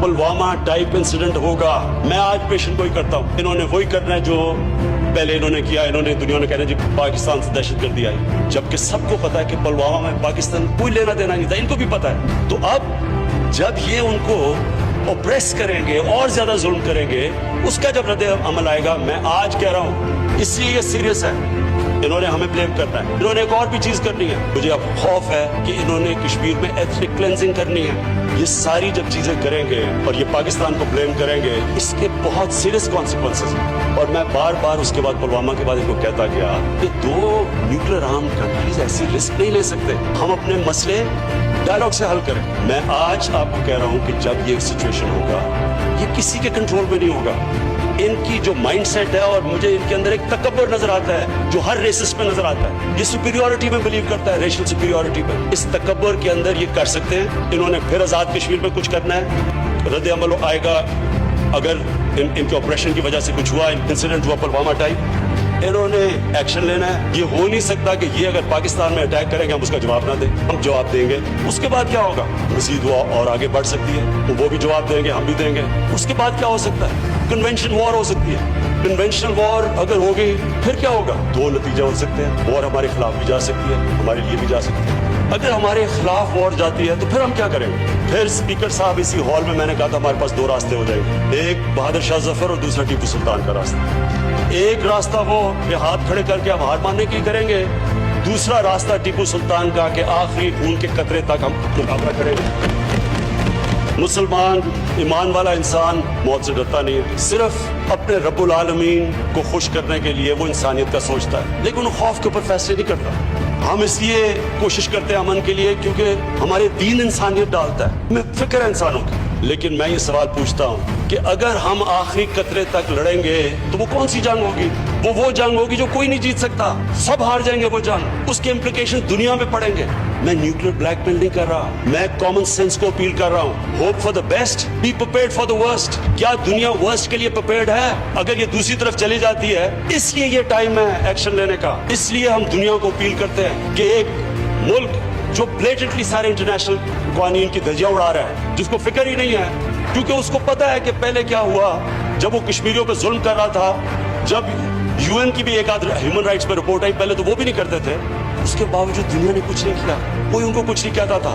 Pulwama type incident होगा। मैं आज पेशन गोई करता हूँ, इन्होंने वही करना है जो पहले इन्होंने किया। इन्होंने दुनिया ने कहना जी पाकिस्तान से दहशतगर्दी आई, जबकि सबको पता है कि पुलवामा में पाकिस्तान कोई लेना देना नहीं था, इनको भी पता है। तो अब जब ये उनको ऑप्रेस करेंगे और ज्यादा जुल्म करेंगे, उसका जब रद्द अमल आएगा, मैं आज कह रहा हूँ, इसलिए ये सीरियस है। इन्होंने हमें ब्लेम करना है, इन्होंने एक और भी चीज करनी है। मुझे अब खौफ है कि इन्होंने कश्मीर में एथनिक क्लेंजिंग करनी है। ये सारी जब चीजें करेंगे और ये पाकिस्तान को ब्लेम करेंगे, इसके बहुत सीरियस कॉन्सिक्वेंसेस हैं। और मैं बार बार उसके बाद पुलवामा के बाद इनको कहता गया कि दो न्यूक्लियर आर्म कंट्रीज ऐसी रिस्क नहीं ले सकते, हम अपने मसले डायलॉग से हल करें। मैं आज आपको कह रहा हूं कि जब ये सिचुएशन होगा, ये किसी के कंट्रोल में नहीं होगा। इनकी जो माइंडसेट है, और मुझे इनके अंदर एक तकब्बुर नजर आता है जो हर रेसिस्ट में नजर आता है। ये सुपीरियरिटी में बिलीव करता है, रेशियल सुपीरियरिटी में। इस तकब्बुर के अंदर ये कर सकते हैं। इन्होंने फिर आजाद कश्मीर में कुछ करना है, रद्द अमल आएगा। अगर इनके ऑपरेशन की वजह से कुछ हुआ, इंसिडेंट हुआ पुलवामा टाइप, इन्होंने एक्शन लेना है। ये हो नहीं सकता कि ये अगर पाकिस्तान में अटैक करेंगे हम उसका जवाब ना दें। हम जवाब देंगे, उसके बाद क्या होगा? मजीद हुआ और आगे बढ़ सकती है, वो भी जवाब देंगे, हम भी देंगे। उसके बाद क्या हो सकता है? कन्वेंशन वॉर हो सकती है। कन्वेंशनल वॉर अगर हो गई, फिर क्या होगा? दो नतीजे हो सकते हैं। वॉर हमारे खिलाफ भी जा सकती है, हमारे लिए भी जा सकती है। अगर हमारे खिलाफ वॉर जाती है तो फिर हम क्या करेंगे? फिर स्पीकर साहब इसी हॉल में मैंने कहा था हमारे पास दो रास्ते हो जाएंगे, एक बहादुर शाह जफर और दूसरा टीपू सुल्तान का रास्ता। एक रास्ता वो कि हाथ खड़े करके हम हार मानने की करेंगे, दूसरा रास्ता टीपू सुल्तान का कि आखिरी खून के कतरे तक हम मुकाबला करेंगे। मुसलमान ईमान वाला इंसान मौत से डरता नहीं है, सिर्फ अपने रब्बुल आलमीन को खुश करने के लिए वो इंसानियत का सोचता है, लेकिन वो खौफ के ऊपर फैसले नहीं करता। हम इसलिए कोशिश करते हैं अमन के लिए क्योंकि हमारे दीन इंसानियत डालता है, हमें फिक्र है इंसानों की। लेकिन मैं ये सवाल पूछता हूँ कि अगर हम आखिरी कतरे तक लड़ेंगे तो वो कौन सी जंग होगी? वो जंग होगी जो कोई नहीं जीत सकता, सब हार जाएंगे वो जंग, उसके इम्प्लीकेशन दुनिया में पड़ेंगे। मैं न्यूक्लियर ब्लैकमेल नहीं कर रहा, मैं कॉमन सेंस को अपील कर रहा हूँ। Hope for the best, be prepared for the worst. क्या दुनिया वर्स्ट के लिए प्रिपेयर्ड है? अगर ये दूसरी तरफ चली जाती है, इसलिए ये टाइम है एक्शन लेने का। इसलिए हम दुनिया को अपील करते हैं कि एक मुल्क जो ब्लेटेंटली सारे इंटरनेशनल कानून की धज्जियां उड़ा रहा है, जिसको फिक्र ही नहीं है, क्योंकि उसको पता है कि पहले क्या हुआ जब वो कश्मीरियों पे जुल्म कर रहा था। जब यूएन की भी एक आध ह्यूमन राइट्स पे रिपोर्ट आई, पहले तो वो भी नहीं करते थे, उसके बावजूद दुनिया ने कुछ नहीं किया, कोई उनको कुछ नहीं कहता था।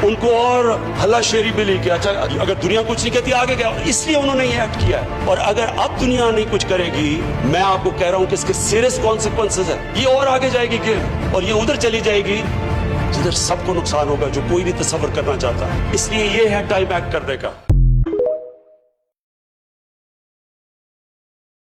उनको और हल्ला शेरी मिली कि अच्छा अगर दुनिया कुछ नहीं कहती आगे क्या, इसलिए उन्होंने ये एक्ट किया है। और अगर अब दुनिया नहीं कुछ करेगी, मैं आपको कह रहा हूं कि इसके सीरियस कॉन्सिक्वेंसेस है। ये और आगे जाएगी गेम, और ये उधर चली जाएगी जिधर सबको नुकसान होगा, जो कोई नहीं तसव्वुर करना चाहता। इसलिए ये है टाइम एक्ट करने का।